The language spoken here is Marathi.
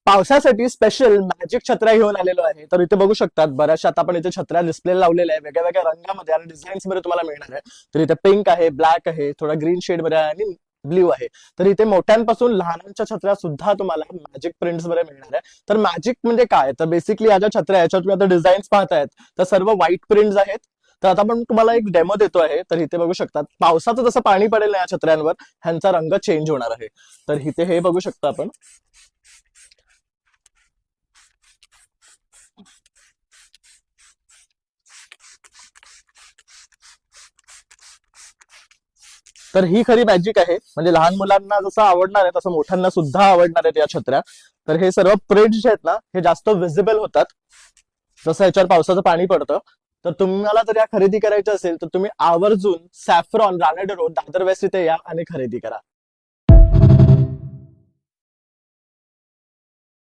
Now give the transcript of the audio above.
पावसासाठी स्पेशल मॅजिक छत्र्या घेऊन आलेलो आहे. तर इथे बघू शकतात बऱ्याचशा आता आपण इथे छत्र्या डिस्प्ले लावलेल्या आहे वेगळ्या वेगळ्या रंगामध्ये आणि डिझाईन्स मध्ये तुम्हाला मिळणार आहे. तर इथे पिंक आहे, ब्लॅक आहे, थोडा ग्रीन शेड मध्ये आहे आणि ब्ल्यू आहे. तर इथे मोठ्यांपासून लहानांच्या छत्र्या सुद्धा तुम्हाला मॅजिक प्रिंट्स मध्ये मिळणार आहे. तर मॅजिक म्हणजे काय, तर बेसिकली या ज्या छत्र्या याच्यात तुम्ही आता डिझाईन्स पाहतायत तर सर्व व्हाईट प्रिंट्स आहेत. तर आता आपण तुम्हाला एक डेमो देतो आहे. तर इथे बघू शकतात पावसाचं जसं पाणी पडेल ना या छत्र्यांवर ह्यांचा रंग चेंज होणार आहे. तर इथे हे बघू शकता आपण. तर ही खरी मॅजिक आहे. म्हणजे लहान मुलांना जसं आवडणार आहे तसं मोठ्यांना सुद्धा आवडणार आहेत या छत्र्या. तर हे सर्व प्रिंट्स जे आहेत ना हे जास्त विजिबल होतात जसं याच्यावर पावसाचं पाणी पडतं. तर तुम्हाला जर या खरेदी करायची असेल तर तुम्ही आवर्जून Saffron Ranade road Dadar west इथे या आणि खरेदी करा.